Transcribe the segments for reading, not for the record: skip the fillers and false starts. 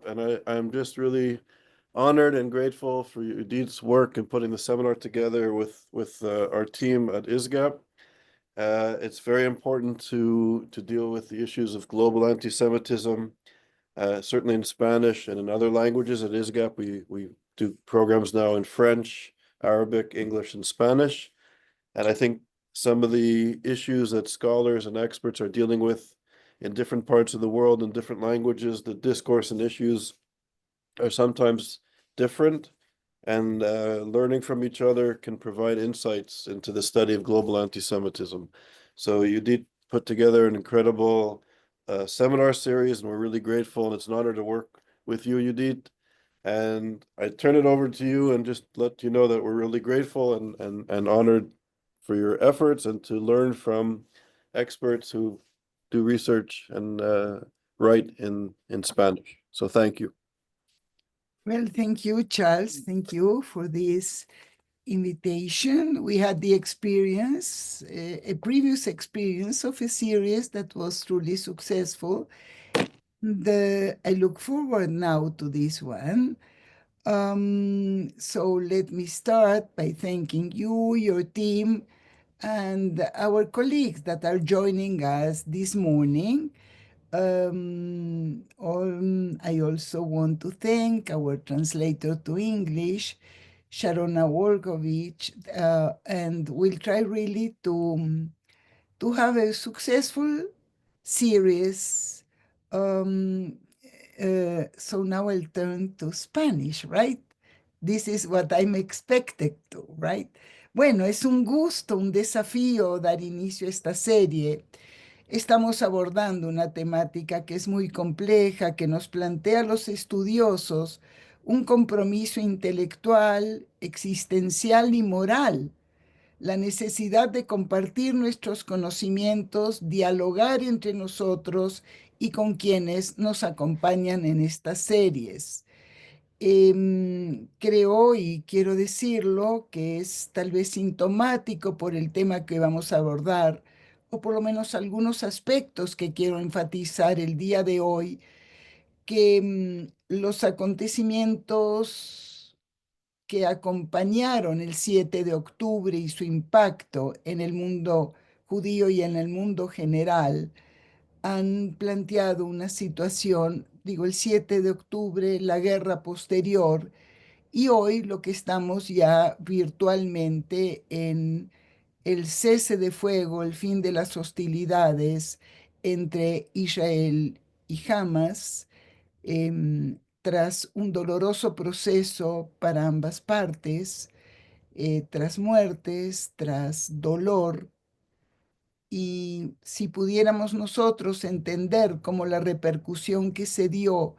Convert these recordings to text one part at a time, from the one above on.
And I'm just really honored and grateful for Udit's work in putting the seminar together with our team at ISGAP. It's very important to deal with the issues of global anti-Semitism, certainly in Spanish and in other languages. At ISGAP, we do programs now in French, Arabic, English, and Spanish. And I think some of the issues that scholars and experts are dealing with in different parts of the world in different languages, the discourse and issues are sometimes different, and learning from each other can provide insights into the study of global anti-Semitism. So you did put together an incredible seminar series, and we're really grateful, and it's an honor to work with you, Judith. And I turn it over to you and just let you know that we're really grateful and honored for your efforts and to learn from experts who do research and write in Spanish. So thank you. Well, thank you, Charles. Thank you for this invitation. We had the experience, a previous experience of a series that was truly successful. I look forward now to this one. So let me start by thanking you, your team, and our colleagues that are joining us this morning. I also want to thank our translator to English, Sharona Wolkovich, and we'll try really to have a successful series. So now I'll turn to Spanish, right? This is what I'm expected to, right? Bueno, es un gusto, un desafío dar inicio a esta serie. Estamos abordando una temática que es muy compleja, que nos plantea a los estudiosos un compromiso intelectual, existencial y moral, la necesidad de compartir nuestros conocimientos, dialogar entre nosotros y con quienes nos acompañan en estas series. Creo y quiero decirlo que es tal vez sintomático por el tema que vamos a abordar, o por lo menos algunos aspectos que quiero enfatizar el día de hoy, que los acontecimientos que acompañaron el 7 de octubre y su impacto en el mundo judío y en el mundo general han planteado una situación, digo, el 7 de octubre, la guerra posterior, y hoy lo que estamos ya virtualmente en el cese de fuego, el fin de las hostilidades entre Israel y Hamas, tras un doloroso proceso para ambas partes, tras muertes, tras dolor. Y si pudiéramos nosotros entender cómo la repercusión que se dio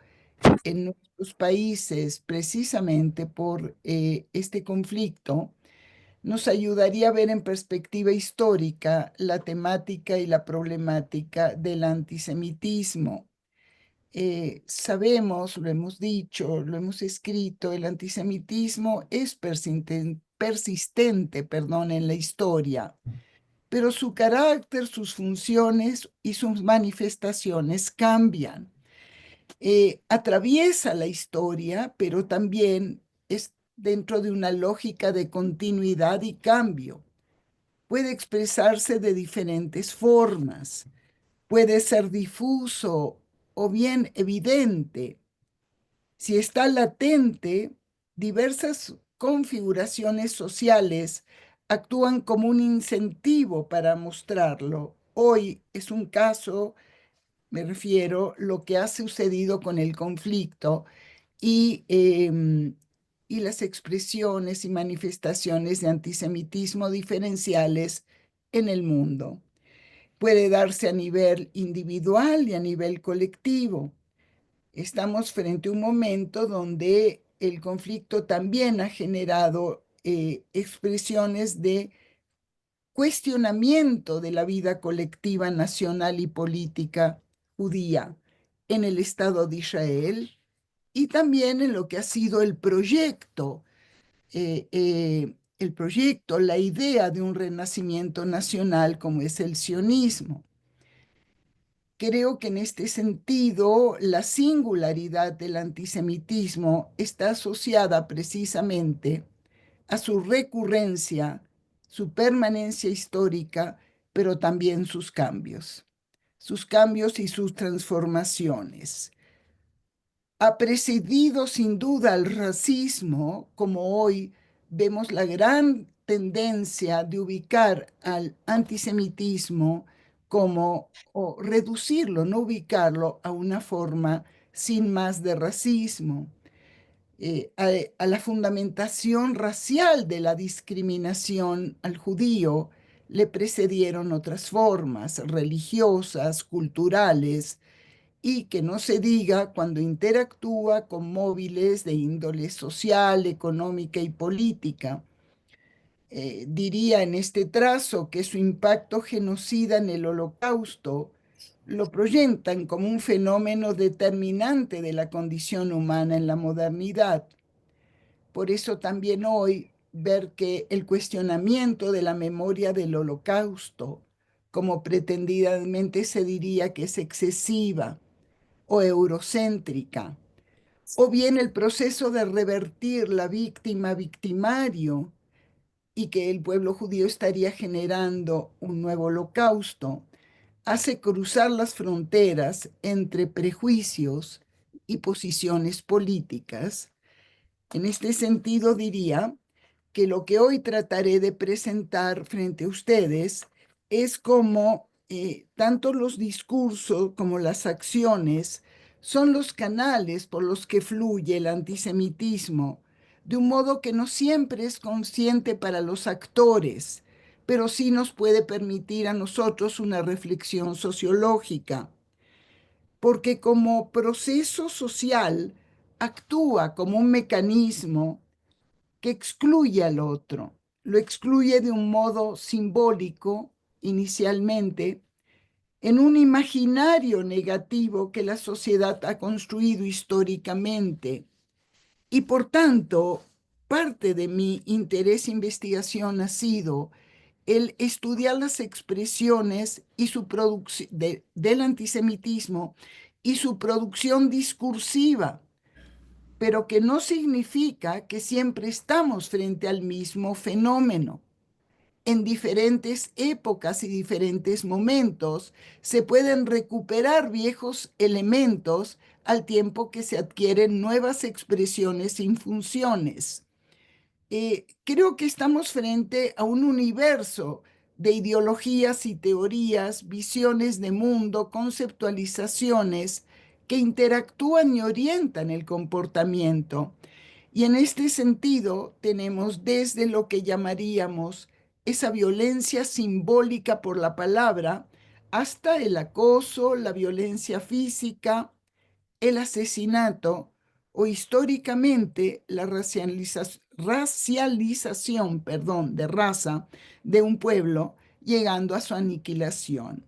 en nuestros países precisamente por este conflicto, nos ayudaría a ver en perspectiva histórica la temática y la problemática del antisemitismo. Sabemos, lo hemos dicho, lo hemos escrito, el antisemitismo es persistente, perdón, en la historia, pero su carácter, sus funciones y sus manifestaciones cambian. Atraviesa la historia, pero también es dentro de una lógica de continuidad y cambio. Puede expresarse de diferentes formas, puede ser difuso o bien evidente. Si está latente, diversas configuraciones sociales actúan como un incentivo para mostrarlo. Hoy es un caso, me refiero, lo que ha sucedido con el conflicto y las expresiones y manifestaciones de antisemitismo diferenciales en el mundo. Puede darse a nivel individual y a nivel colectivo. Estamos frente a un momento donde el conflicto también ha generado expresiones de cuestionamiento de la vida colectiva, nacional y política judía en el Estado de Israel y también en lo que ha sido el proyecto, la idea de un renacimiento nacional como es el sionismo. Creo que en este sentido la singularidad del antisemitismo está asociada precisamente a su recurrencia, su permanencia histórica, pero también sus cambios y sus transformaciones. Ha precedido sin duda al racismo, como hoy vemos la gran tendencia de ubicar al antisemitismo como, o reducirlo, no ubicarlo a una forma sin más de racismo, a la fundamentación racial de la discriminación al judío le precedieron otras formas religiosas, culturales, y que no se diga cuando interactúa con móviles de índole social, económica y política. Diría en este trazo que su impacto genocida en el Holocausto lo proyectan como un fenómeno determinante de la condición humana en la modernidad. Por eso también hoy ver que el cuestionamiento de la memoria del Holocausto, como pretendidamente se diría que es excesiva o eurocéntrica, o bien el proceso de revertir la víctima victimario y que el pueblo judío estaría generando un nuevo holocausto, hace cruzar las fronteras entre prejuicios y posiciones políticas. En este sentido, diría que lo que hoy trataré de presentar frente a ustedes es cómo tanto los discursos como las acciones son los canales por los que fluye el antisemitismo, de un modo que no siempre es consciente para los actores, pero sí nos puede permitir a nosotros una reflexión sociológica, porque como proceso social actúa como un mecanismo que excluye al otro, lo excluye de un modo simbólico inicialmente, en un imaginario negativo que la sociedad ha construido históricamente. Y por tanto, parte de mi interés e investigación ha sido el estudiar las expresiones y su del antisemitismo y su producción discursiva, pero que no significa que siempre estamos frente al mismo fenómeno. En diferentes épocas y diferentes momentos se pueden recuperar viejos elementos al tiempo que se adquieren nuevas expresiones y funciones. Creo que estamos frente a un universo de ideologías y teorías, visiones de mundo, conceptualizaciones que interactúan y orientan el comportamiento. Y en este sentido tenemos desde lo que llamaríamos esa violencia simbólica por la palabra hasta el acoso, la violencia física, el asesinato o históricamente la racialización, perdón, de raza de un pueblo, llegando a su aniquilación.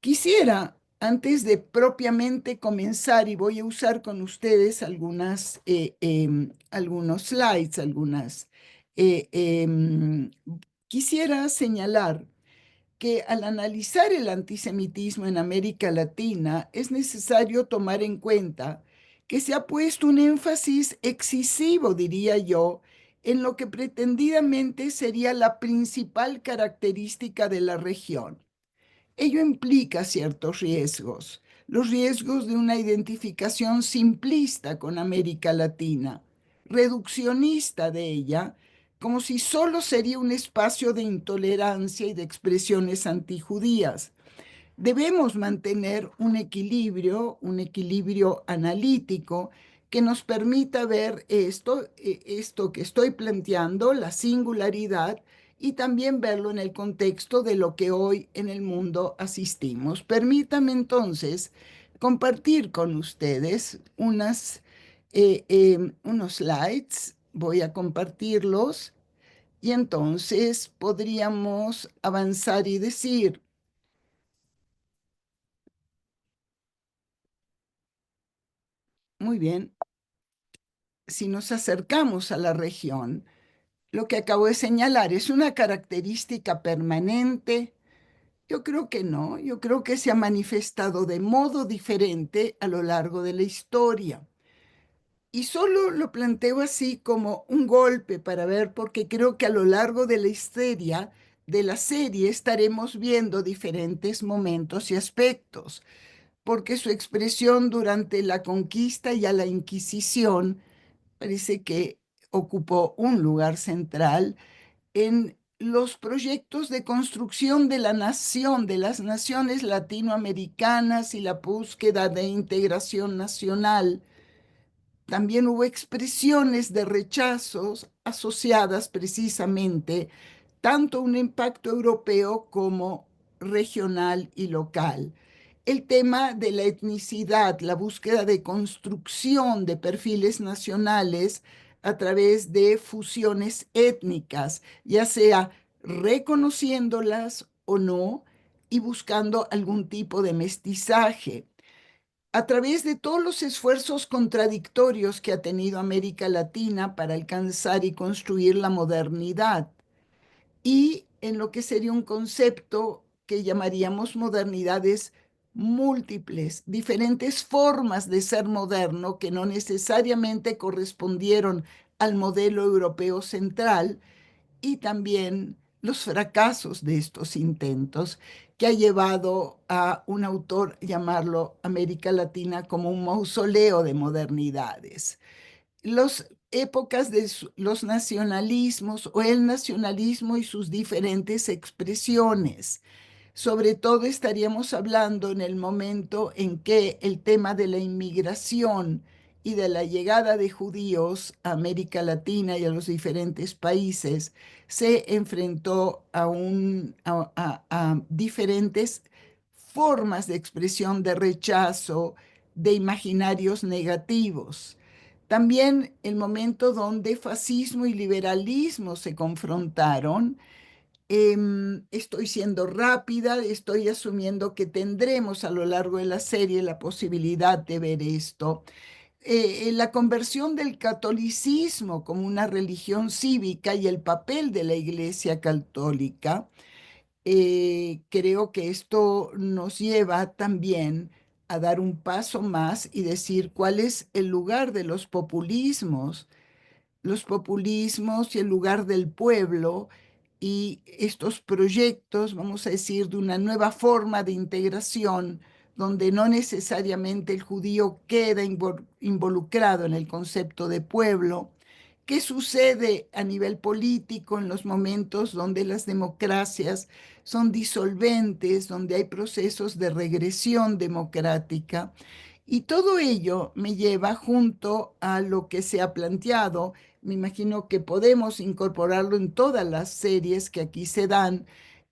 Quisiera, antes de propiamente comenzar, y voy a usar con ustedes algunos slides, eh, em, quisiera señalar que al analizar el antisemitismo en América Latina es necesario tomar en cuenta que se ha puesto un énfasis excesivo, diría yo, en lo que pretendidamente sería la principal característica de la región. Ello implica ciertos riesgos, los riesgos de una identificación simplista con América Latina, reduccionista de ella, como si solo sería un espacio de intolerancia y de expresiones antijudías. Debemos mantener un equilibrio analítico que nos permita ver esto que estoy planteando, la singularidad, y también verlo en el contexto de lo que hoy en el mundo asistimos. Permítame entonces compartir con ustedes unos slides. Voy a compartirlos y entonces podríamos avanzar y decir, muy bien, si nos acercamos a la región, lo que acabo de señalar es una característica permanente Yo creo que no, yo creo que se ha manifestado de modo diferente a lo largo de la historia. Y solo lo planteo así como un golpe para ver, porque creo que a lo largo de la historia de la serie estaremos viendo diferentes momentos y aspectos, porque su expresión durante la conquista y a la Inquisición parece que ocupó un lugar central en los proyectos de construcción de la nación, de las naciones latinoamericanas y la búsqueda de integración nacional. También hubo expresiones de rechazos asociadas precisamente tanto a un impacto europeo como regional y local. El tema de la etnicidad, la búsqueda de construcción de perfiles nacionales a través de fusiones étnicas, ya sea reconociéndolas o no y buscando algún tipo de mestizaje a través de todos los esfuerzos contradictorios que ha tenido América Latina para alcanzar y construir la modernidad, y en lo que sería un concepto que llamaríamos modernidades múltiples, diferentes formas de ser moderno que no necesariamente correspondieron al modelo europeo central, y también los fracasos de estos intentos, que ha llevado a un autor llamarlo América Latina como un mausoleo de modernidades. Las épocas de los nacionalismos o el nacionalismo y sus diferentes expresiones. Sobre todo estaríamos hablando en el momento en que el tema de la inmigración y de la llegada de judíos a América Latina y a los diferentes países se enfrentó a diferentes formas de expresión de rechazo, de imaginarios negativos. También el momento donde fascismo y liberalismo se confrontaron. Estoy siendo rápida, estoy asumiendo que tendremos a lo largo de la serie la posibilidad de ver esto. La conversión del catolicismo como una religión cívica y el papel de la Iglesia Católica, creo que esto nos lleva también a dar un paso más y decir cuál es el lugar de los populismos y el lugar del pueblo y estos proyectos, vamos a decir, de una nueva forma de integración donde no necesariamente el judío queda involucrado en el concepto de pueblo. ¿Qué sucede a nivel político en los momentos donde las democracias son disolventes, donde hay procesos de regresión democrática? Y todo ello me lleva junto a lo que se ha planteado. Me imagino que podemos incorporarlo en todas las series que aquí se dan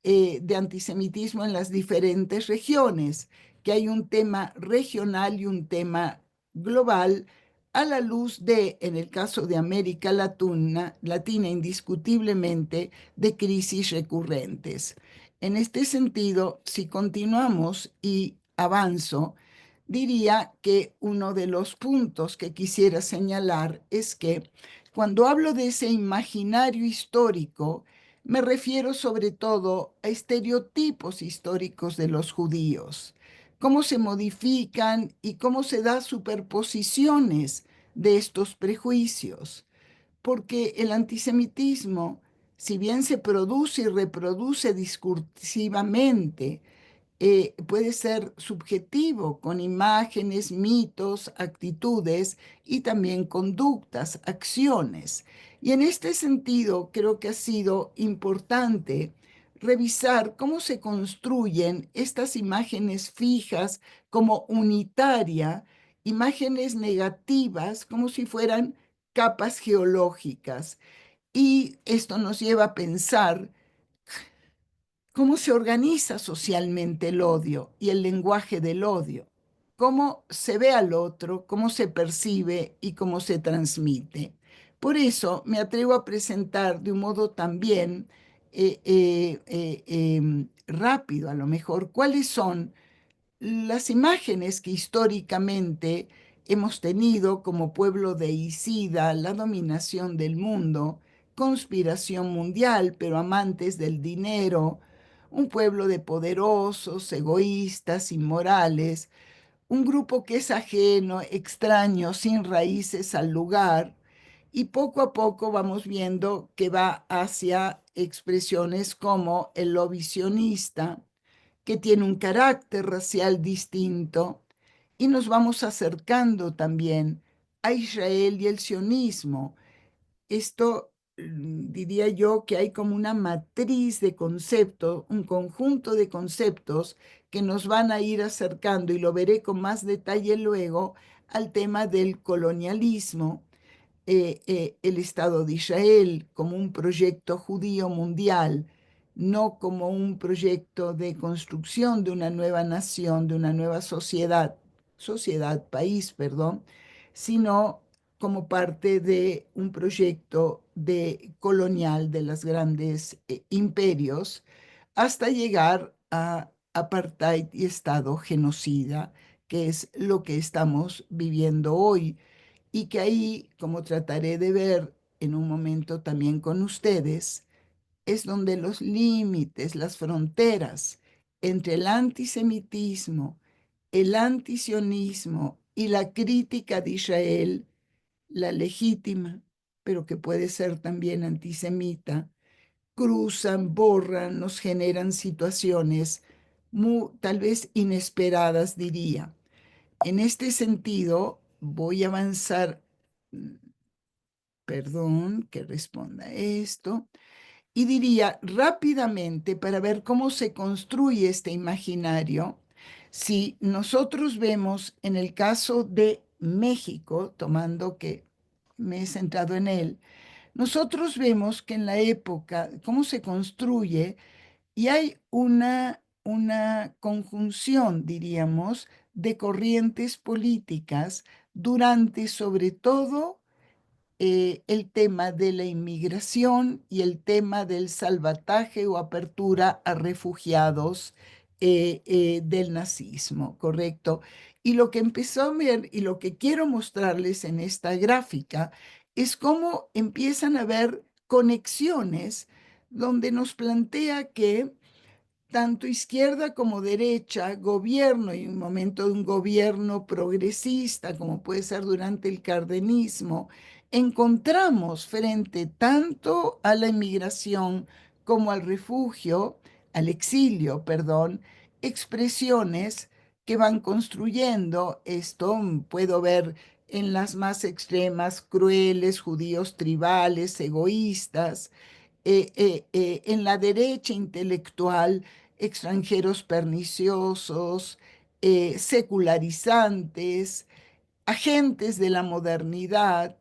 de antisemitismo en las diferentes regiones, que hay un tema regional y un tema global a la luz de, en el caso de América Latina indiscutiblemente, de crisis recurrentes. En este sentido, si continuamos y avanzo, diría que uno de los puntos que quisiera señalar es que cuando hablo de ese imaginario histórico, me refiero sobre todo a estereotipos históricos de los judíos, cómo se modifican y cómo se dan superposiciones de estos prejuicios, porque el antisemitismo, si bien se produce y reproduce discursivamente, puede ser subjetivo, con imágenes, mitos, actitudes y también conductas, acciones. Y en este sentido, creo que ha sido importante revisar cómo se construyen estas imágenes fijas como unitaria, imágenes negativas como si fueran capas geológicas. Y esto nos lleva a pensar cómo se organiza socialmente el odio y el lenguaje del odio, cómo se ve al otro, cómo se percibe y cómo se transmite. Por eso me atrevo a presentar de un modo también rápido, a lo mejor, cuáles son las imágenes que históricamente hemos tenido como pueblo deicida, la dominación del mundo, conspiración mundial, pero amantes del dinero, un pueblo de poderosos, egoístas, inmorales, un grupo que es ajeno, extraño, sin raíces al lugar, y poco a poco vamos viendo que va hacia expresiones como el lobby sionista, que tiene un carácter racial distinto, y nos vamos acercando también a Israel y el sionismo. Esto diría yo que hay como una matriz de conceptos, un conjunto de conceptos que nos van a ir acercando, y lo veré con más detalle luego, al tema del colonialismo, el Estado de Israel como un proyecto judío mundial, no como un proyecto de construcción de una nueva nación, de una nueva país, perdón, sino como parte de un proyecto de colonial de los grandes imperios, hasta llegar a apartheid y Estado genocida, que es lo que estamos viviendo hoy, y que ahí, como trataré de ver en un momento también con ustedes, es donde los límites, las fronteras entre el antisemitismo, el antisionismo y la crítica de Israel, la legítima, pero que puede ser también antisemita, cruzan, borran, nos generan situaciones tal vez inesperadas, diría. En este sentido, voy a avanzar, mm, perdón, que responda esto, y diría rápidamente para ver cómo se construye este imaginario. Si nosotros vemos en el caso de México, tomando que me he centrado en él, nosotros vemos que en la época, cómo se construye, y hay una conjunción, diríamos, de corrientes políticas durante sobre todo el tema de la inmigración y el tema del salvataje o apertura a refugiados del nazismo, ¿correcto? Y lo que empezó a ver y lo que quiero mostrarles en esta gráfica es cómo empiezan a haber conexiones donde nos plantea que tanto izquierda como derecha, gobierno y un momento de un gobierno progresista, como puede ser durante el cardenismo, encontramos frente tanto a la inmigración como al refugio, al exilio, perdón, expresiones que van construyendo esto. Puedo ver en las más extremas, crueles, judíos tribales, egoístas, en la derecha intelectual, extranjeros perniciosos, secularizantes, agentes de la modernidad.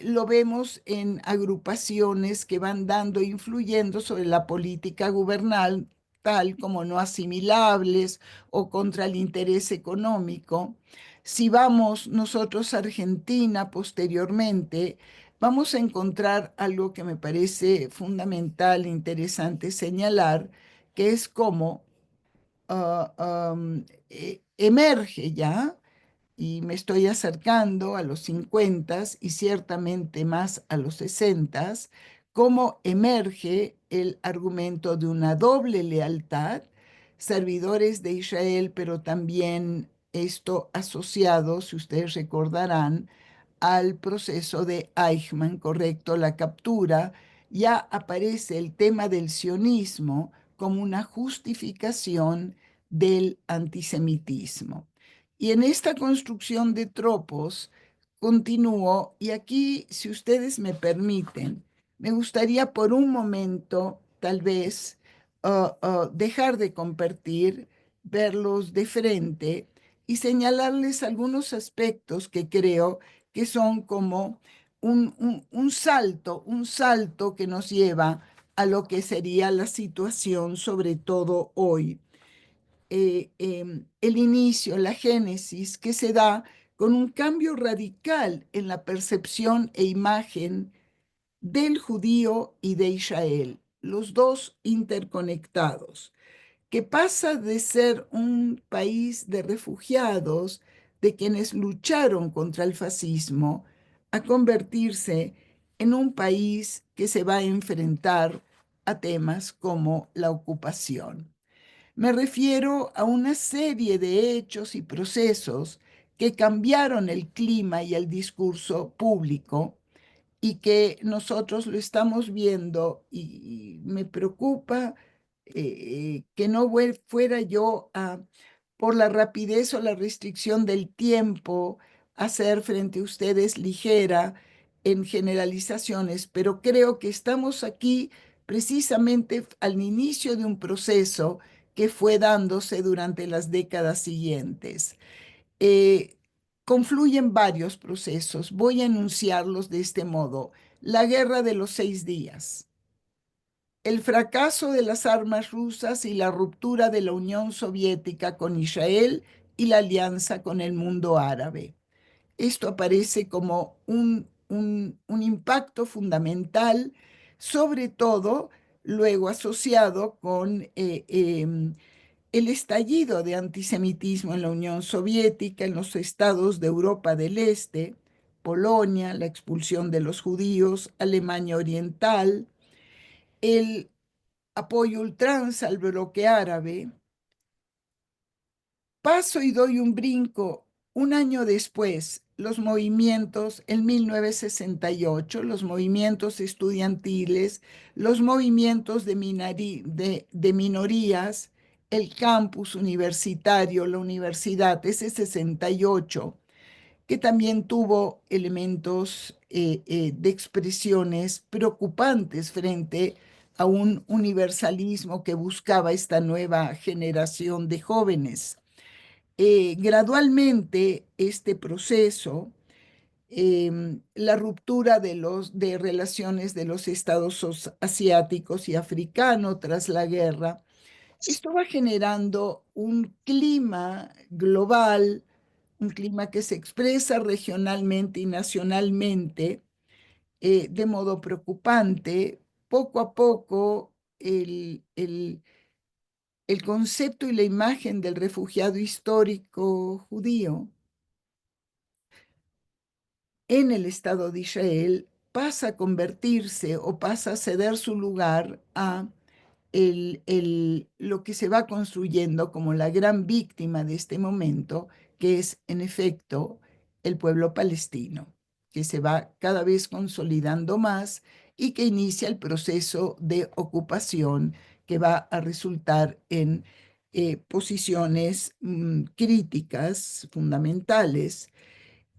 Lo vemos en agrupaciones que van dando, influyendo sobre la política gubernamental, tal como no asimilables o contra el interés económico. Si vamos nosotros a Argentina posteriormente, vamos a encontrar algo que me parece fundamental, interesante señalar, que es cómo emerge ya, y me estoy acercando a los 50 y ciertamente más a los 60, cómo emerge el argumento de una doble lealtad, servidores de Israel, pero también esto asociado, si ustedes recordarán, al proceso de Eichmann, correcto, la captura. Ya aparece el tema del sionismo como una justificación del antisemitismo. Y en esta construcción de tropos continúo, y aquí, si ustedes me permiten, me gustaría por un momento, tal vez, dejar de compartir, verlos de frente y señalarles algunos aspectos que creo que son como un salto que nos lleva a lo que sería la situación, sobre todo hoy. El inicio, la génesis que se da con un cambio radical en la percepción e imagen del judío y de Israel, los dos interconectados, que pasa de ser un país de refugiados, de quienes lucharon contra el fascismo, a convertirse en un país que se va a enfrentar a temas como la ocupación. Me refiero a una serie de hechos y procesos que cambiaron el clima y el discurso público y que nosotros lo estamos viendo y me preocupa que no fuera yo a, por la rapidez o la restricción del tiempo, a ser frente a ustedes ligera en generalizaciones, pero creo que estamos aquí precisamente al inicio de un proceso que fue dándose durante las décadas siguientes. Eh, Confluyen varios procesos. Voy a enunciarlos de este modo. La Guerra de los 6 días, el fracaso de las armas rusas y la ruptura de la Unión Soviética con Israel y la alianza con el mundo árabe. Esto aparece como un impacto fundamental, sobre todo luego asociado con el estallido de antisemitismo en la Unión Soviética, en los estados de Europa del Este, Polonia, la expulsión de los judíos, Alemania Oriental, el apoyo ultranza al bloque árabe. Paso y doy un brinco. Un año después, los movimientos, en 1968, los movimientos estudiantiles, los movimientos de minorías, el campus universitario, la universidad, ese 68, que también tuvo elementos de expresiones preocupantes frente a un universalismo que buscaba esta nueva generación de jóvenes. Gradualmente este proceso, la ruptura de relaciones de los estados asiáticos y africanos tras la guerra, esto va generando un clima global, un clima que se expresa regionalmente y nacionalmente de modo preocupante. Poco a poco el concepto y la imagen del refugiado histórico judío en el Estado de Israel pasa a convertirse o pasa a ceder su lugar a lo que se va construyendo como la gran víctima de este momento, que es en efecto el pueblo palestino, que se va cada vez consolidando más y que inicia el proceso de ocupación que va a resultar en posiciones críticas fundamentales.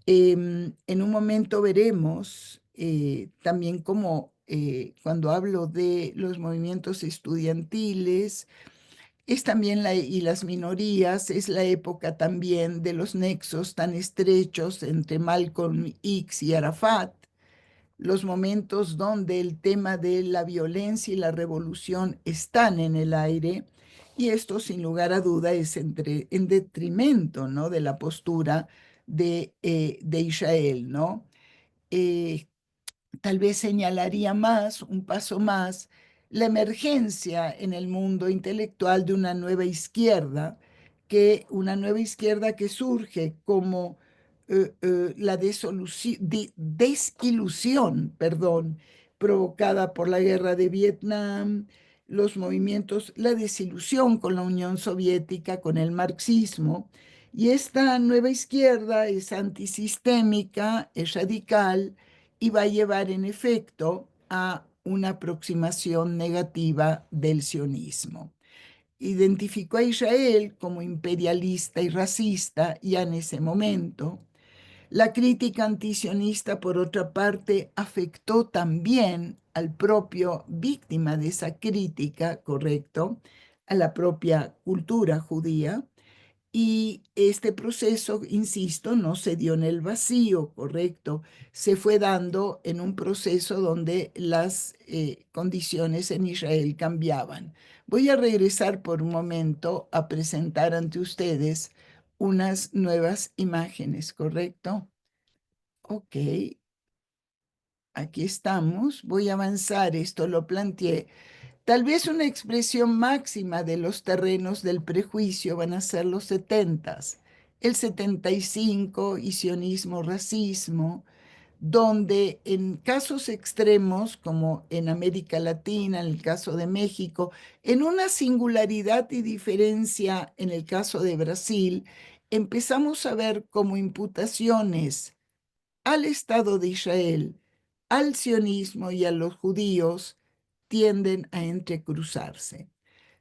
En un momento veremos también cómo cuando hablo de los movimientos estudiantiles, es también y las minorías, es la época también de los nexos tan estrechos entre Malcolm X y Arafat, los momentos donde el tema de la violencia y la revolución están en el aire, y esto sin lugar a duda es en detrimento, ¿no?, de la postura de Israel, ¿no? Eh, Tal vez señalaría más, un paso más, la emergencia en el mundo intelectual de una nueva izquierda que surge como la desilusión, perdón, provocada por la guerra de Vietnam, los movimientos, la desilusión con la Unión Soviética, con el marxismo, y esta nueva izquierda es antisistémica, es radical, y va a llevar en efecto a una aproximación negativa del sionismo. Identificó a Israel como imperialista y racista ya en ese momento. La crítica antisionista, por otra parte, afectó también al propio víctima de esa crítica, correcto, a la propia cultura judía. Y este proceso, insisto, no se dio en el vacío, correcto, se fue dando en un proceso donde las condiciones en Israel cambiaban. Voy a regresar por un momento a presentar ante ustedes unas nuevas imágenes, ¿correcto? Ok, aquí estamos. Voy a avanzar, esto lo planteé. Tal vez una expresión máxima de los terrenos del prejuicio van a ser los setentas, el 75 y sionismo, racismo, donde en casos extremos, como en América Latina, en el caso de México, en una singularidad y diferencia en el caso de Brasil, empezamos a ver como imputaciones al Estado de Israel, al sionismo y a los judíos tienden a entrecruzarse,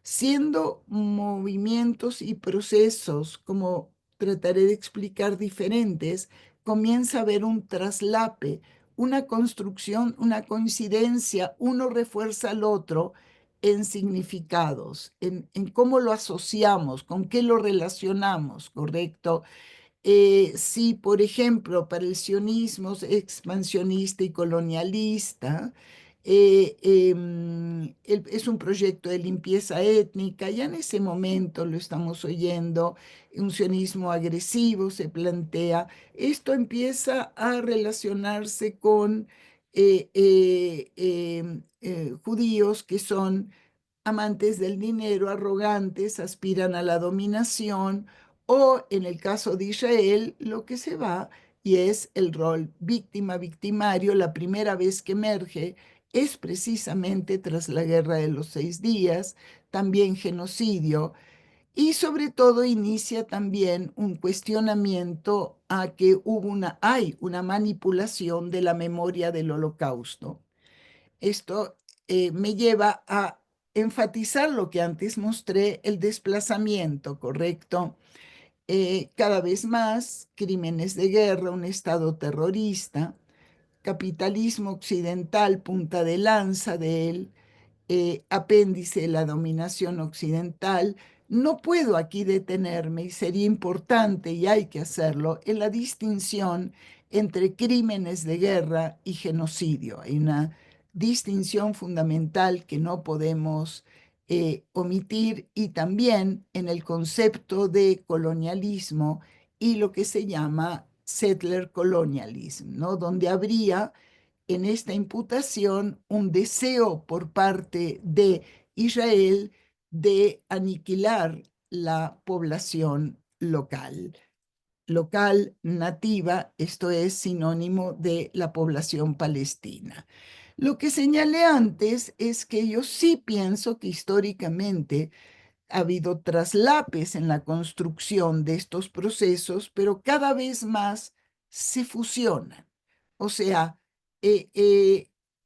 siendo movimientos y procesos, como trataré de explicar, diferentes, comienza a haber un traslape, una construcción, una coincidencia, uno refuerza al otro en significados, en cómo lo asociamos, con qué lo relacionamos, ¿correcto? Si, por ejemplo, para el sionismo expansionista y colonialista, es un proyecto de limpieza étnica, ya en ese momento lo estamos oyendo, un sionismo agresivo se plantea, esto empieza a relacionarse con judíos que son amantes del dinero, arrogantes, aspiran a la dominación, o en el caso de Israel, lo que se va y es el rol víctima-victimario. La primera vez que emerge es precisamente tras la Guerra de los 6 días, también genocidio, y sobre todo inicia también un cuestionamiento a que hay una manipulación de la memoria del Holocausto. Esto me lleva a enfatizar lo que antes mostré, el desplazamiento, ¿correcto? Cada vez más crímenes de guerra, un Estado terrorista, capitalismo occidental, punta de lanza de él, apéndice de la dominación occidental. No puedo aquí detenerme y sería importante, y hay que hacerlo, en la distinción entre crímenes de guerra y genocidio. Hay una distinción fundamental que no podemos omitir, y también en el concepto de colonialismo y lo que se llama settler colonialism, ¿no? Donde habría en esta imputación un deseo por parte de Israel de aniquilar la población local nativa, esto es sinónimo de la población palestina. Lo que señalé antes es que yo sí pienso que históricamente ha habido traslapes en la construcción de estos procesos, pero cada vez más se fusionan. O sea,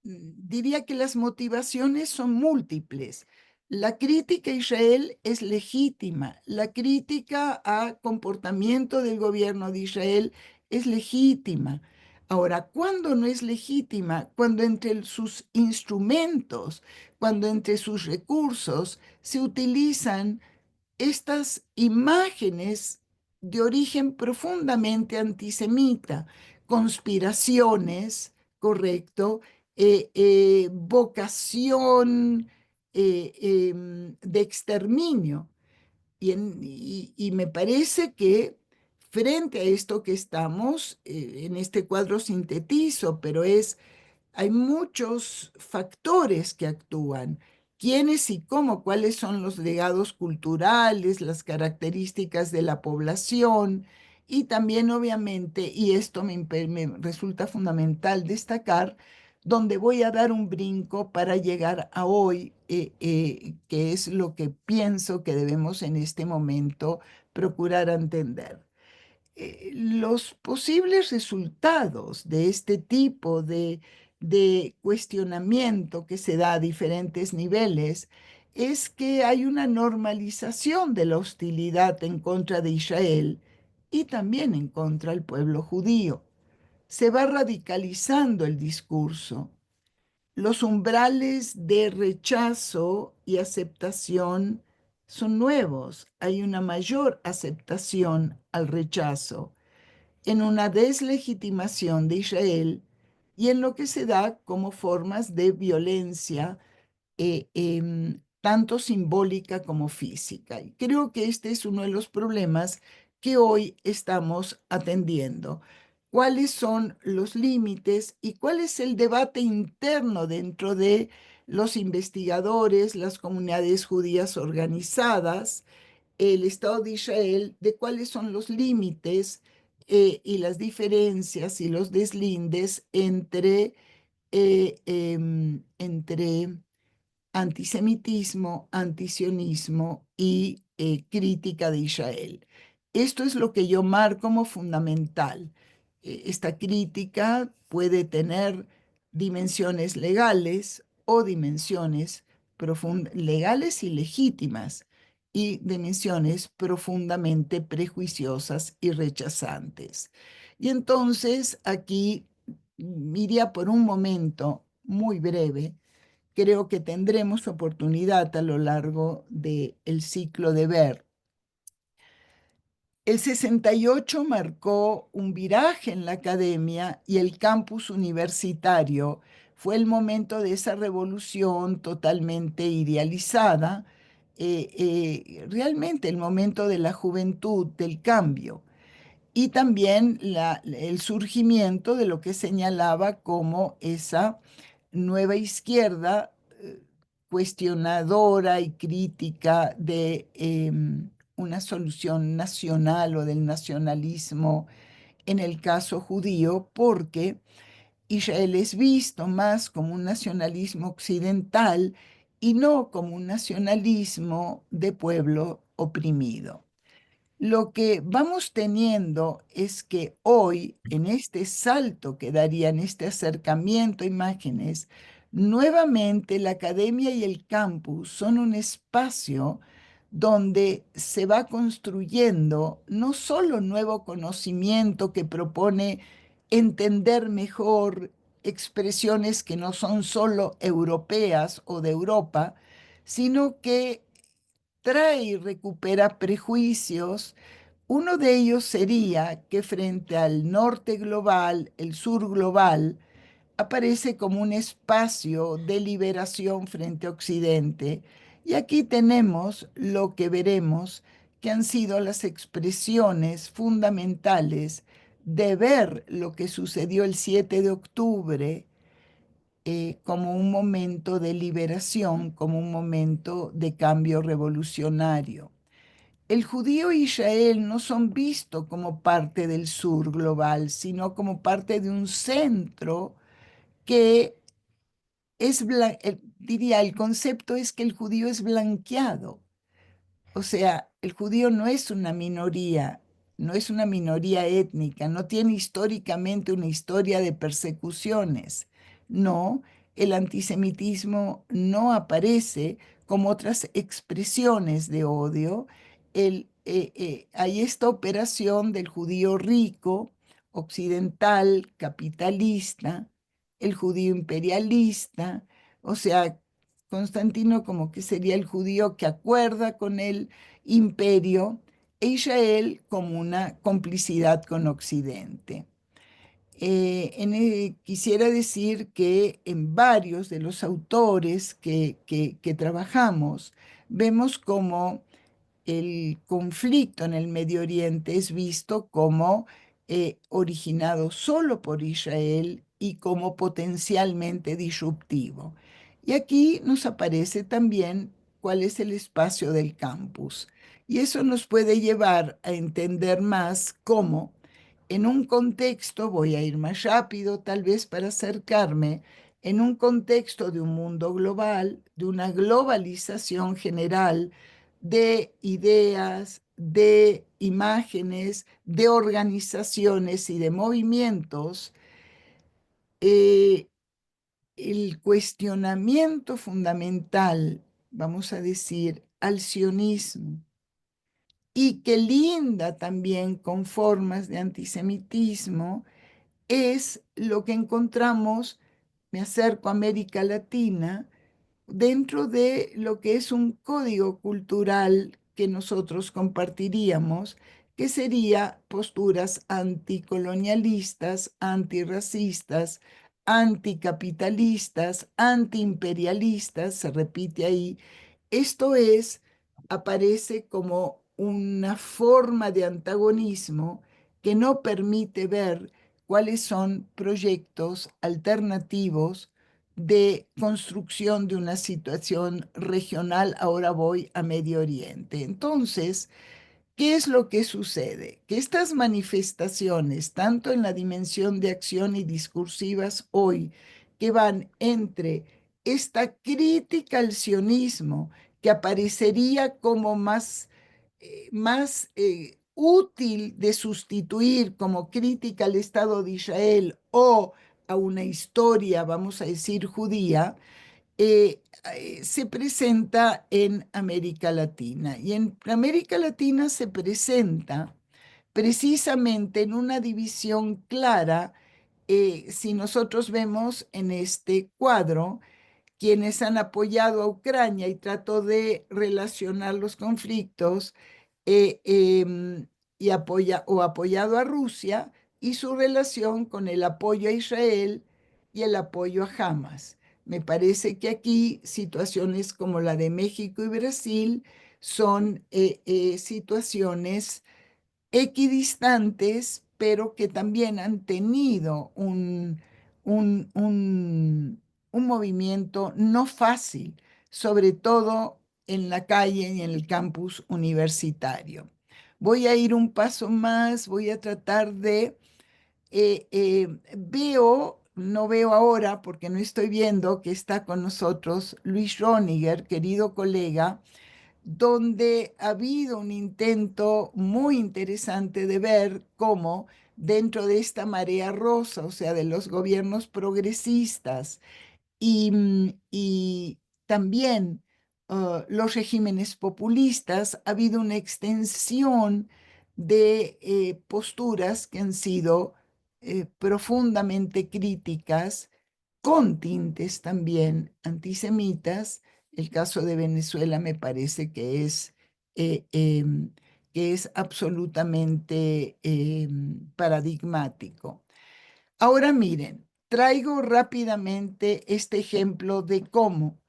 diría que las motivaciones son múltiples. La crítica a Israel es legítima, la crítica a comportamiento del gobierno de Israel es legítima. Ahora, ¿cuándo no es legítima? Cuando entre sus instrumentos, cuando entre sus recursos se utilizan estas imágenes de origen profundamente antisemita, conspiraciones, correcto, vocación de exterminio. Y me parece que frente a esto que estamos, en este cuadro sintetizo, pero hay muchos factores que actúan. ¿Quiénes y cómo? ¿Cuáles son los legados culturales, las características de la población? Y también, obviamente, y esto me resulta fundamental destacar, donde voy a dar un brinco para llegar a hoy, que es lo que pienso que debemos en este momento procurar entender. Los posibles resultados de este tipo de cuestionamiento que se da a diferentes niveles es que hay una normalización de la hostilidad en contra de Israel y también en contra del pueblo judío. Se va radicalizando el discurso. Los umbrales de rechazo y aceptación son nuevos. Hay una mayor aceptación al rechazo, en una deslegitimación de Israel y en lo que se da como formas de violencia, tanto simbólica como física. Y creo que este es uno de los problemas que hoy estamos atendiendo. ¿Cuáles son los límites y cuál es el debate interno dentro de los investigadores, las comunidades judías organizadas, el Estado de Israel, de cuáles son los límites y las diferencias y los deslindes entre antisemitismo, antisionismo y crítica de Israel. Esto es lo que yo marco como fundamental. Esta crítica puede tener dimensiones legales o dimensiones legales y legítimas y dimensiones profundamente prejuiciosas y rechazantes. Y entonces aquí iría por un momento muy breve. Creo que tendremos oportunidad a lo largo del ciclo de ver. El 68 marcó un viraje en la academia y el campus universitario fue el momento de esa revolución totalmente idealizada, realmente el momento de la juventud, del cambio y también el surgimiento de lo que señalaba como esa nueva izquierda cuestionadora y crítica de una solución nacional o del nacionalismo en el caso judío, porque Israel es visto más como un nacionalismo occidental y no como un nacionalismo de pueblo oprimido. Lo que vamos teniendo es que hoy, en este salto que daría, en este acercamiento a imágenes, nuevamente la academia y el campus son un espacio donde se va construyendo no solo nuevo conocimiento que propone entender mejor expresiones que no son solo europeas o de Europa, sino que trae y recupera prejuicios. Uno de ellos sería que frente al norte global, el sur global, aparece como un espacio de liberación frente a Occidente. Y aquí tenemos lo que veremos que han sido las expresiones fundamentales de ver lo que sucedió el 7 de octubre como un momento de liberación, como un momento de cambio revolucionario. El judío e Israel no son vistos como parte del sur global, sino como parte de un centro que diría, el concepto es que el judío es blanqueado. O sea, el judío no es una minoría, no es una minoría étnica, no tiene históricamente una historia de persecuciones. No, el antisemitismo no aparece como otras expresiones de odio. Hay esta operación del judío rico, occidental, capitalista, el judío imperialista, o sea, Constantino como que sería el judío que acuerda con el imperio e Israel como una complicidad con Occidente. Quisiera decir que en varios de los autores que trabajamos vemos como el conflicto en el Medio Oriente es visto como originado solo por Israel y como potencialmente disruptivo. Y aquí nos aparece también cuál es el espacio del campus. Y eso nos puede llevar a entender más cómo en un contexto, voy a ir más rápido tal vez para acercarme, en un contexto de un mundo global, de una globalización general, de ideas, de imágenes, de organizaciones y de movimientos, eh, el cuestionamiento fundamental, vamos a decir, al sionismo y que linda también con formas de antisemitismo, es lo que encontramos, me acerco a América Latina, dentro de lo que es un código cultural que nosotros compartiríamos, que sería posturas anticolonialistas, antirracistas, anticapitalistas, antiimperialistas, se repite ahí. Esto es, aparece como una forma de antagonismo que no permite ver cuáles son proyectos alternativos de construcción de una situación regional. Ahora voy a Medio Oriente. Entonces, ¿Qué es lo que sucede? Que estas manifestaciones, tanto en la dimensión de acción y discursivas hoy, que van entre esta crítica al sionismo, que aparecería como más útil de sustituir como crítica al Estado de Israel o a una historia, vamos a decir, judía, se presenta en América Latina. Y en América Latina se presenta precisamente en una división clara. Si nosotros vemos en este cuadro, quienes han apoyado a Ucrania, y trato de relacionar los conflictos, eh, em, o apoyado a Rusia, y su relación con el apoyo a Israel y el apoyo a Hamas. Me parece que aquí situaciones como la de México y Brasil son situaciones equidistantes, pero que también han tenido un, un, un movimiento no fácil, sobre todo en la calle y en el campus universitario. Voy a ir un paso más, voy a tratar de, no veo ahora porque no estoy viendo que está con nosotros Luis Roniger, querido colega, donde ha habido un intento muy interesante de ver cómo dentro de esta marea rosa, o sea, de los gobiernos progresistas y también los regímenes populistas, ha habido una extensión de posturas que han sido profundamente críticas, con tintes también antisemitas. El caso de Venezuela me parece eh, em, que es absolutamente paradigmático. Ahora miren, traigo rápidamente este ejemplo de cómo,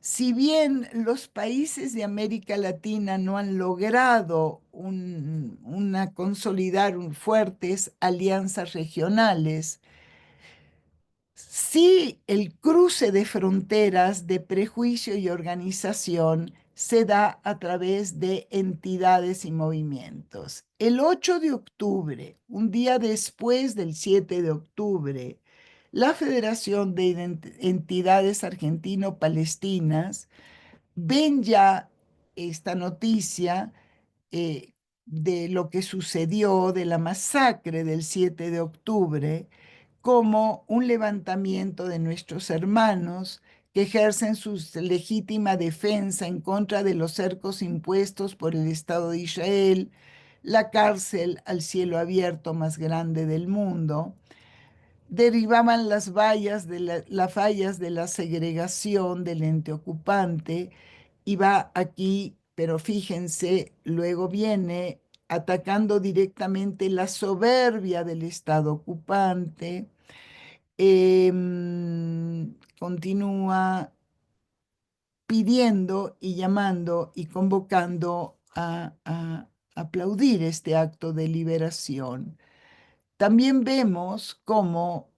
si bien los países de América Latina no han logrado consolidar fuertes alianzas regionales, sí, el cruce de fronteras de prejuicio y organización se da a través de entidades y movimientos. El 8 de octubre, un día después del 7 de octubre, la Federación de Entidades Argentino-Palestinas ven ya esta noticia eh, de lo que sucedió, de la masacre del 7 de octubre, como un levantamiento de nuestros hermanos que ejercen su legítima defensa en contra de los cercos impuestos por el Estado de Israel, la cárcel al cielo abierto más grande del mundo. Derribaban las fallas de la segregación del ente ocupante, y va aquí, pero fíjense, luego viene atacando directamente la soberbia del Estado ocupante. Continúa pidiendo y llamando y convocando a aplaudir este acto de liberación. También vemos cómo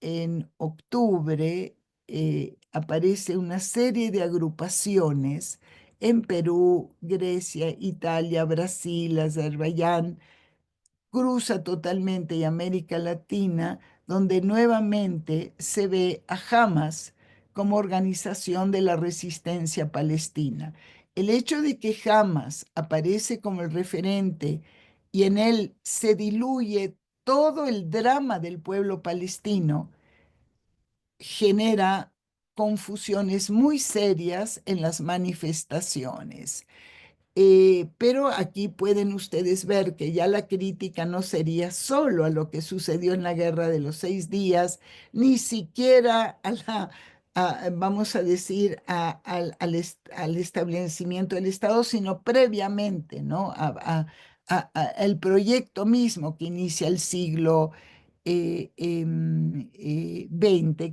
en octubre aparece una serie de agrupaciones en Perú, Grecia, Italia, Brasil, Azerbaiyán, cruza totalmente y América Latina, donde nuevamente se ve a Hamas como organización de la resistencia palestina. El hecho de que Hamas aparece como el referente y en él se diluye todo el drama del pueblo palestino genera confusiones muy serias en las manifestaciones. Pero aquí pueden ustedes ver que ya la crítica no sería solo a lo que sucedió en la Guerra de los 6 días, ni siquiera vamos a decir, al establecimiento del Estado, sino previamente, ¿no? El proyecto mismo que inicia el siglo XX,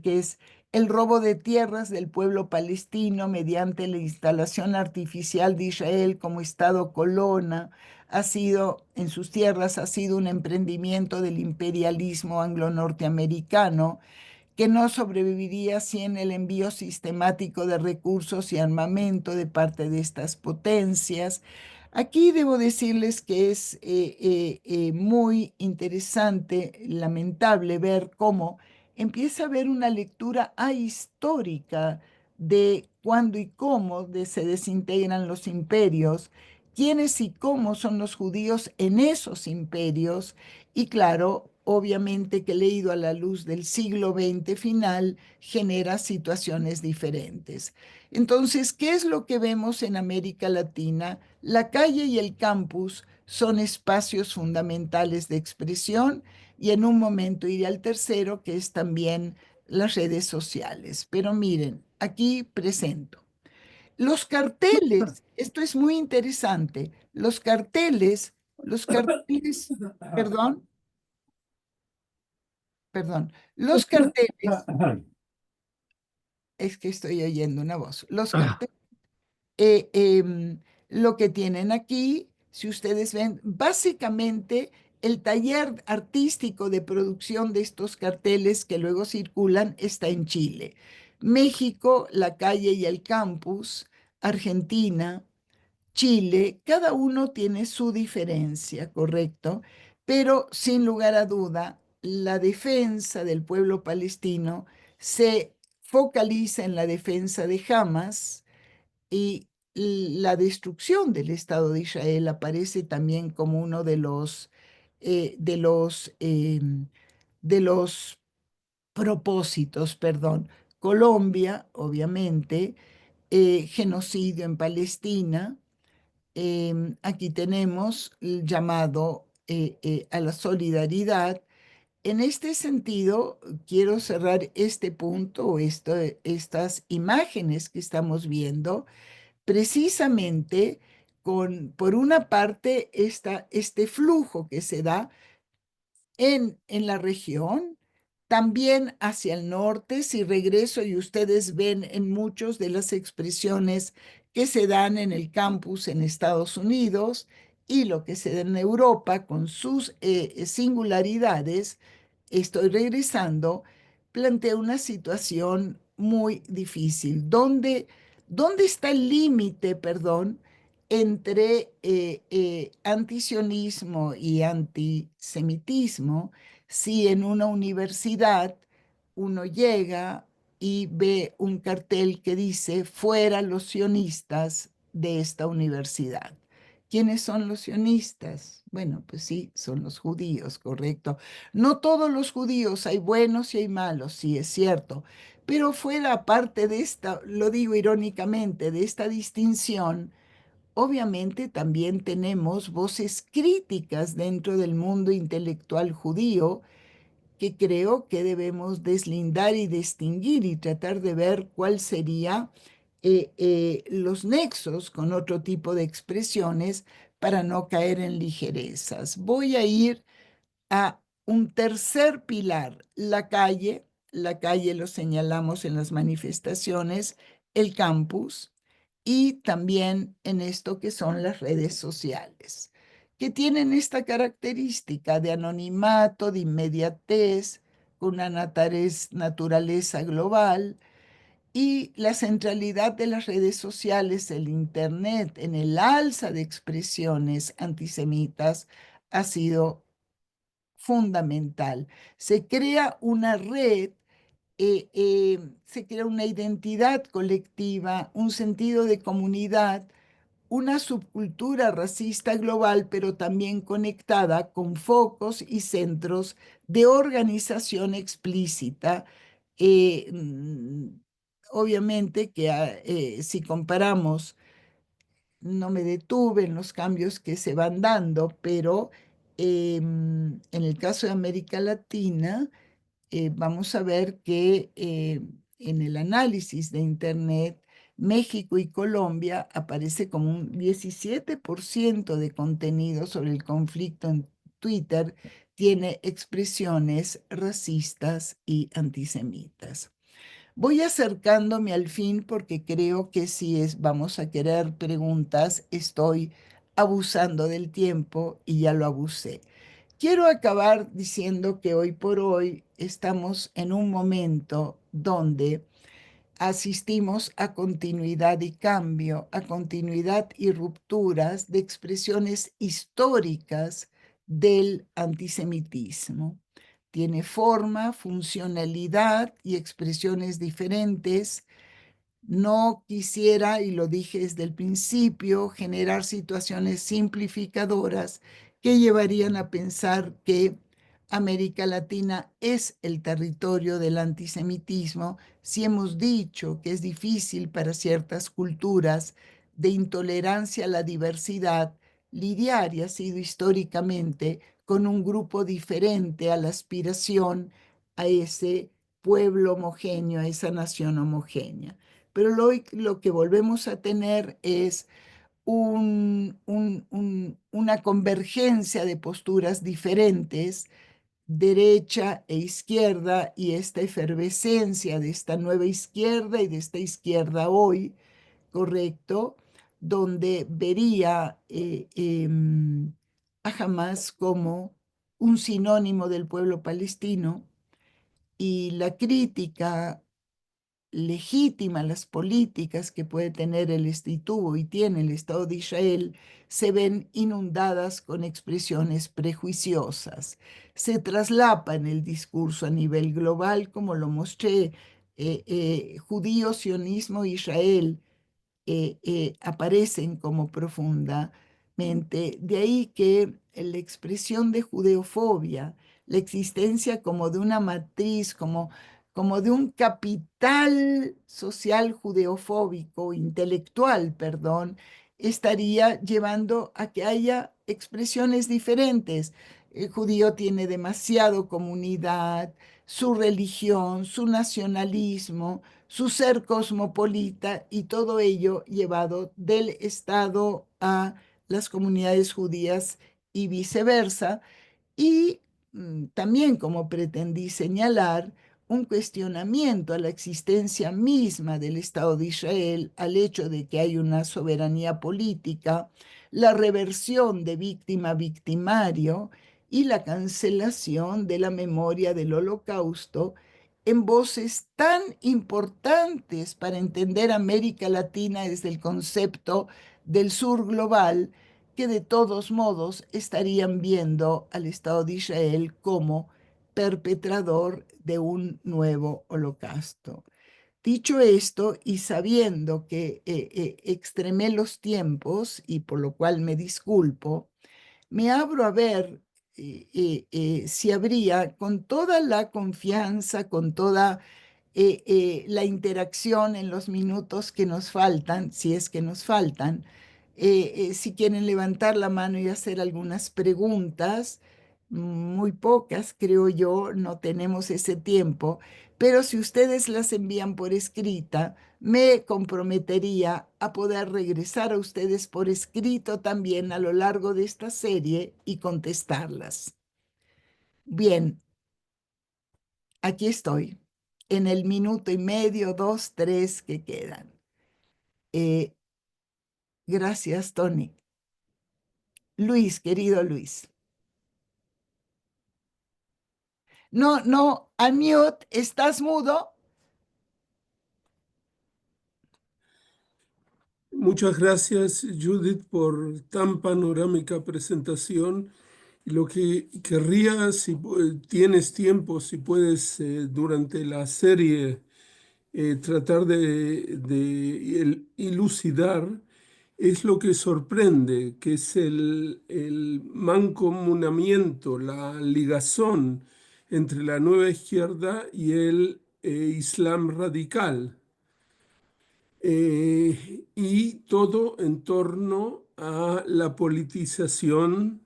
que es el robo de tierras del pueblo palestino mediante la instalación artificial de Israel como Estado colona, en sus tierras, ha sido un emprendimiento del imperialismo anglo-norteamericano que no sobreviviría sin el envío sistemático de recursos y armamento de parte de estas potencias. Aquí debo decirles que es muy interesante, lamentable ver cómo empieza a haber una lectura ahistórica de cuándo y cómo se desintegran los imperios, quiénes y cómo son los judíos en esos imperios, y claro, obviamente que leído a la luz del siglo XX final genera situaciones diferentes. Entonces, ¿qué es lo que vemos en América Latina? La calle y el campus son espacios fundamentales de expresión y en un momento iré al tercero, que es también las redes sociales. Pero miren, aquí presento. Los carteles, esto es muy interesante, los carteles, perdón, perdón, los carteles, es que estoy oyendo una voz, los carteles eh, em, lo que tienen aquí, si ustedes ven, básicamente el taller artístico de producción de estos carteles que luego circulan está en Chile. México, la calle y el campus, Argentina, Chile, cada uno tiene su diferencia, ¿correcto? Pero sin lugar a duda, la defensa del pueblo palestino se focaliza en la defensa de Hamas y la destrucción del Estado de Israel aparece también como uno eh, de los, eh, de los propósitos, perdón. Colombia, obviamente, genocidio en Palestina. Aquí tenemos el llamado a la solidaridad. En este sentido, quiero cerrar este punto o estas imágenes que estamos viendo precisamente por una parte, este flujo que se da en la región, también hacia el norte, si regreso y ustedes ven en muchas de las expresiones que se dan en el campus en Estados Unidos y lo que se da en Europa con sus singularidades, estoy regresando, plantea una situación muy difícil. ¿Dónde está el límite, perdón, entre antisionismo y antisemitismo si en una universidad uno llega y ve un cartel que dice fuera los sionistas de esta universidad? ¿Quiénes son los sionistas? Bueno, pues sí, son los judíos, correcto. No todos los judíos, hay buenos y hay malos, sí, es cierto. Pero fuera parte de esta, lo digo irónicamente, de esta distinción, obviamente también tenemos voces críticas dentro del mundo intelectual judío que creo que debemos deslindar y distinguir y tratar de ver cuál sería los nexos con otro tipo de expresiones para no caer en ligerezas. Voy a ir a un tercer pilar, la calle. La calle lo señalamos en las manifestaciones, el campus y también en esto que son las redes sociales, que tienen esta característica de anonimato, de inmediatez, con una naturaleza global y la centralidad de las redes sociales, el Internet, en el alza de expresiones antisemitas ha sido fundamental. Se crea una red, se crea una identidad colectiva, un sentido de comunidad, una subcultura racista global, pero también conectada con focos y centros de organización explícita. Eh, mm, Obviamente que si comparamos, no me detuve en los cambios que se van dando, pero en el caso de América Latina, vamos a ver que en el análisis de Internet, México y Colombia aparece como un 17% de contenido sobre el conflicto en Twitter tiene expresiones racistas y antisemitas. Voy acercándome al fin porque creo que si vamos a querer preguntas, estoy abusando del tiempo y ya lo abusé. Quiero acabar diciendo que hoy por hoy estamos en un momento donde asistimos a continuidad y cambio, a continuidad y rupturas de expresiones históricas del antisemitismo. Tiene forma, funcionalidad y expresiones diferentes. No quisiera, y lo dije desde el principio, generar situaciones simplificadoras que llevarían a pensar que América Latina es el territorio del antisemitismo si hemos dicho que es difícil para ciertas culturas de intolerancia a la diversidad lidiar y ha sido históricamente con un grupo diferente a la aspiración a ese pueblo homogéneo, a esa nación homogénea. Pero lo que volvemos a tener es una convergencia de posturas diferentes, derecha e izquierda, y esta efervescencia de esta nueva izquierda y de esta izquierda hoy, correcto, donde vería a Hamas como un sinónimo del pueblo palestino y la crítica legítima a las políticas que puede tener y tuvo y tiene el Estado de Israel se ven inundadas con expresiones prejuiciosas. Se traslapa en el discurso a nivel global, como lo mostré, judío, sionismo, Israel, aparecen como profundamente. De ahí que la expresión de judeofobia, la existencia como de una matriz, como de un capital social judeofóbico, intelectual, perdón, estaría llevando a que haya expresiones diferentes. El judío tiene demasiado comunidad, su religión, su nacionalismo, su ser cosmopolita y todo ello llevado del Estado a las comunidades judías y viceversa. Y también, como pretendí señalar, un cuestionamiento a la existencia misma del Estado de Israel, al hecho de que hay una soberanía política, la reversión de víctima-victimario y la cancelación de la memoria del Holocausto en voces tan importantes para entender América Latina desde el concepto del sur global, que de todos modos estarían viendo al Estado de Israel como perpetrador de un nuevo holocausto. Dicho esto y sabiendo que extremé los tiempos y por lo cual me disculpo, me abro a ver si habría, con toda la confianza, con toda la interacción en los minutos que nos faltan, si es que nos faltan, si quieren levantar la mano y hacer algunas preguntas, muy pocas, creo yo, no tenemos ese tiempo, pero si ustedes las envían por escrita, me comprometería a poder regresar a ustedes por escrito también a lo largo de esta serie y contestarlas. Bien, aquí estoy, en el minuto y medio, dos, tres que quedan. Eh, gracias, Tony. Luis, querido Luis. No, no, unmute, ¿estás mudo? Muchas gracias, Judith, por tan panorámica presentación. Lo que querría, si tienes tiempo, si puedes, durante la serie, tratar de ilucidar, es lo que sorprende, que es el mancomunamiento, la ligazón entre la nueva izquierda y el Islam radical, y todo en torno a la politización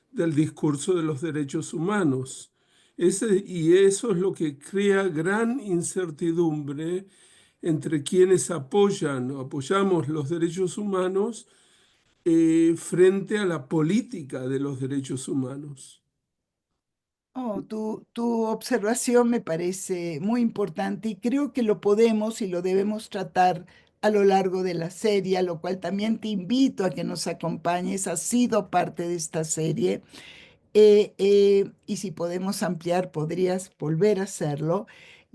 del discurso de los derechos humanos. Y eso es lo que crea gran incertidumbre entre quienes apoyan o apoyamos los derechos humanos, frente a la política de los derechos humanos. Oh, tu observación me parece muy importante y creo que lo podemos y lo debemos tratar a lo largo de la serie, a lo cual también te invito a que nos acompañes. Has sido parte de esta serie y si podemos ampliar, podrías volver a hacerlo.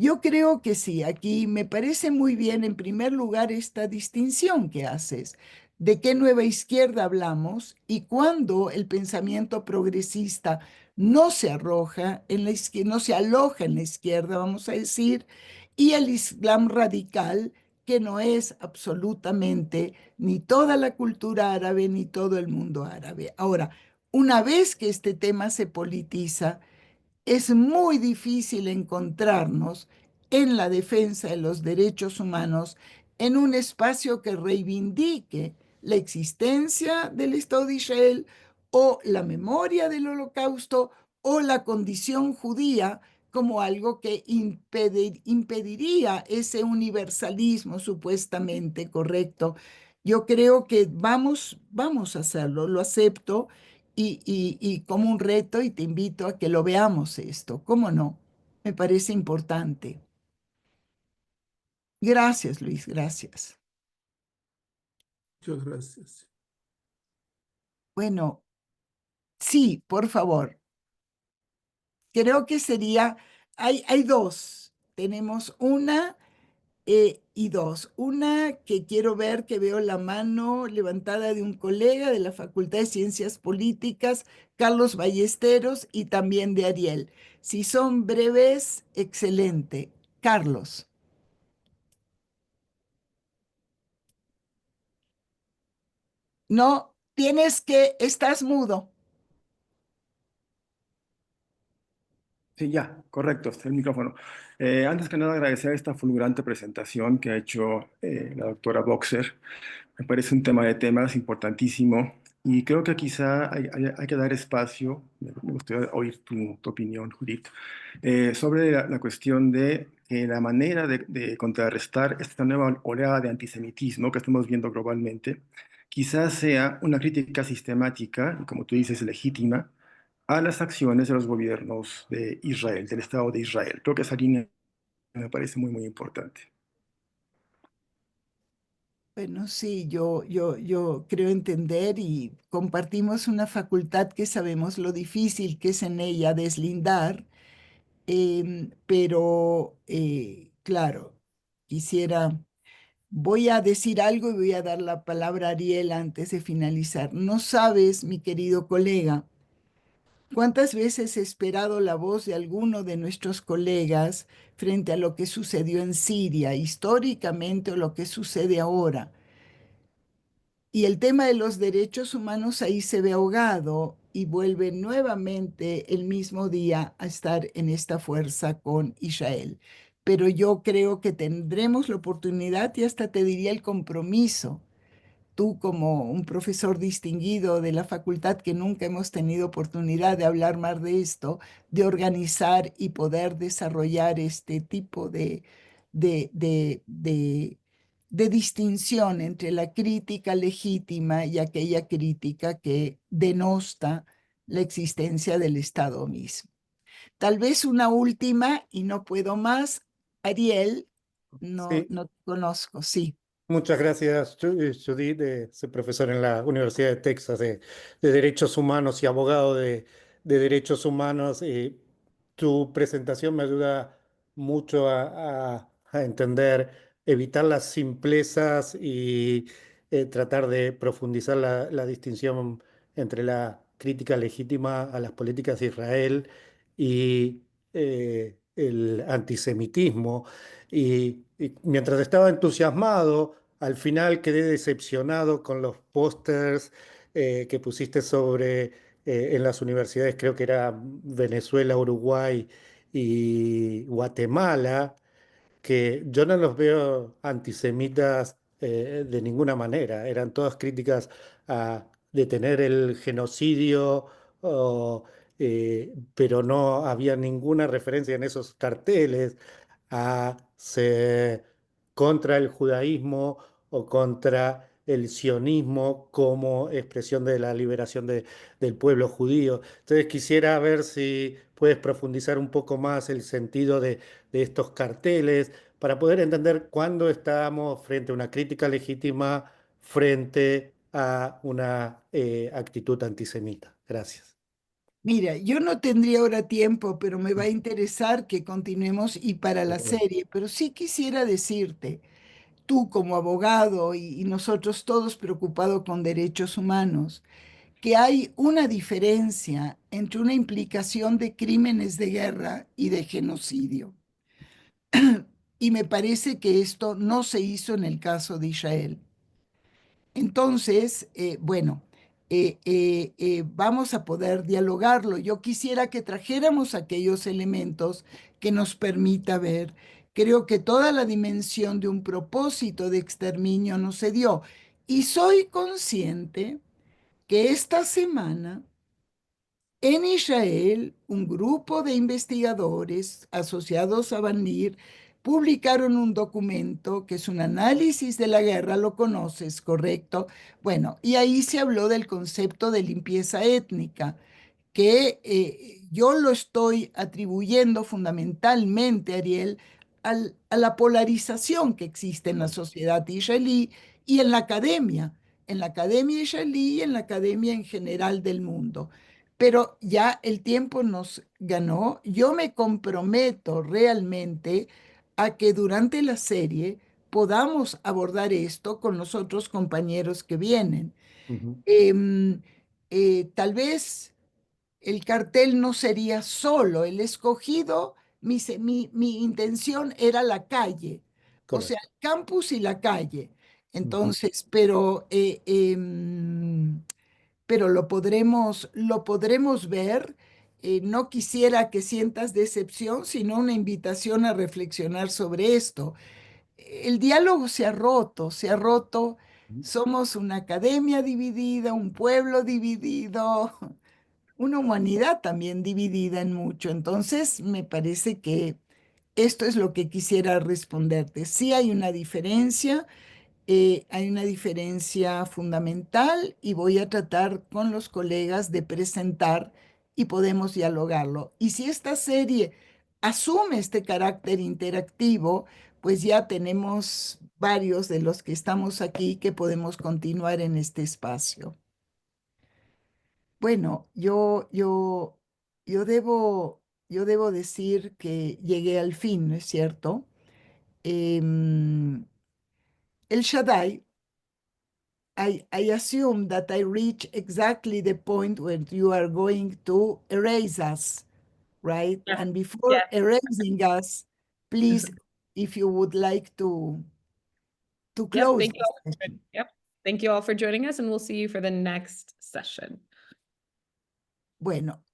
Yo creo que sí, aquí me parece muy bien, en primer lugar, esta distinción que haces. ¿De qué nueva izquierda hablamos? Y cuando el pensamiento progresista no se arroja en la izquierda, no se aloja en la izquierda, vamos a decir, y el Islam radical, que no es absolutamente ni toda la cultura árabe ni todo el mundo árabe. Ahora, una vez que este tema se politiza, es muy difícil encontrarnos en la defensa de los derechos humanos en un espacio que reivindique la existencia del Estado de Israel o la memoria del Holocausto o la condición judía como algo que impediría ese universalismo supuestamente correcto. Yo creo que vamos a hacerlo, lo acepto y como un reto y te invito a que lo veamos esto. ¿Cómo no? Me parece importante. Gracias, Luis, gracias. Muchas gracias. Bueno, sí, por favor. Creo que sería, hay dos. Tenemos una y dos. Una que quiero ver, que veo la mano levantada de un colega de la Facultad de Ciencias Políticas, Carlos Ballesteros, y también de Ariel. Si son breves, excelente. Carlos. No, estás mudo. Sí, ya, correcto, está el micrófono. Antes que nada, agradecer esta fulgurante presentación que ha hecho la doctora Boxer. Me parece un tema de temas importantísimo y creo que quizá hay que dar espacio, me gustaría oír tu opinión, Judith, sobre la cuestión de la manera de contrarrestar esta nueva oleada de antisemitismo que estamos viendo globalmente, quizás sea una crítica sistemática y, como tú dices, legítima a las acciones de los gobiernos de Israel, del Estado de Israel. Creo que esa línea me parece muy, muy importante. Bueno, sí, yo creo entender y compartimos una facultad que sabemos lo difícil que es en ella deslindar, pero claro, quisiera, voy a decir algo y voy a dar la palabra a Ariel antes de finalizar. No sabes, mi querido colega, cuántas veces he esperado la voz de alguno de nuestros colegas frente a lo que sucedió en Siria históricamente o lo que sucede ahora. Y el tema de los derechos humanos ahí se ve ahogado y vuelve nuevamente el mismo día a estar en esta fuerza con Israel. Pero yo creo que tendremos la oportunidad y hasta te diría el compromiso, tú como un profesor distinguido de la facultad que nunca hemos tenido oportunidad de hablar más de esto, de organizar y poder desarrollar este tipo de, de, de, de distinción entre la crítica legítima y aquella crítica que denosta la existencia del Estado mismo. Tal vez una última y no puedo más. Ariel, Sí, no te conozco, sí. muchas gracias, Judith. Soy profesor en la Universidad de Texas de Derechos Humanos y abogado de Derechos Humanos. Tu presentación me ayuda mucho a entender, evitar las simplezas y tratar de profundizar la distinción entre la crítica legítima a las políticas de Israel y el antisemitismo. Y mientras estaba entusiasmado, al final quedé decepcionado con los pósters que pusiste en las universidades, creo que era Venezuela, Uruguay y Guatemala, que yo no los veo antisemitas de ninguna manera. Eran todas críticas a detener el genocidio, o, pero no había ninguna referencia en esos carteles a ser contra el judaísmo o contra el sionismo como expresión de la liberación del pueblo judío. Entonces quisiera ver si puedes profundizar un poco más el sentido de estos carteles para poder entender cuándo estamos frente a una crítica legítima frente a una actitud antisemita. Gracias. Mira, yo no tendría ahora tiempo, pero me va a interesar que continuemos y para la Bueno. serie, pero sí quisiera decirte, tú como abogado y nosotros todos preocupados con derechos humanos, que hay una diferencia entre una implicación de crímenes de guerra y de genocidio. Y me parece que esto no se hizo en el caso de Israel. Entonces, bueno, vamos a poder dialogarlo. Yo quisiera que trajéramos aquellos elementos que nos permita ver. Creo que toda la dimensión de un propósito de exterminio no se dio. Y soy consciente que esta semana en Israel, un grupo de investigadores asociados a Banir publicaron un documento que es un análisis de la guerra, lo conoces, ¿correcto? Bueno, y ahí se habló del concepto de limpieza étnica, que yo lo estoy atribuyendo fundamentalmente, Ariel, a la polarización que existe en la sociedad israelí y en la academia israelí y en la academia en general del mundo. Pero ya el tiempo nos ganó. Yo me comprometo realmente a que durante la serie podamos abordar esto con los otros compañeros que vienen. Ujú. Tal vez el cartel no sería solo el escogido, mi intención era la calle, o sea, Correcto. el campus y la calle. Ujú. Entonces, pero lo podremos ver. No quisiera que sientas decepción, sino una invitación a reflexionar sobre esto. El diálogo se ha roto, se ha roto. Somos una academia dividida, un pueblo dividido, una humanidad también dividida en mucho. Entonces, me parece que esto es lo que quisiera responderte. Sí hay una diferencia fundamental y voy a tratar con los colegas de presentar y podemos dialogarlo. Y si esta serie asume este carácter interactivo, pues ya tenemos varios de los que estamos aquí que podemos continuar en este espacio. Bueno, yo debo decir que llegué al fin, ¿no es cierto? El Shaddai, I assume that I reach exactly the point where you are going to erase us, right? Yes, And before yes. erasing us, please, if you would like to Yep, close thank you this all. session. Yep. Thank you all for joining us, and we'll see you for the next session. Bueno,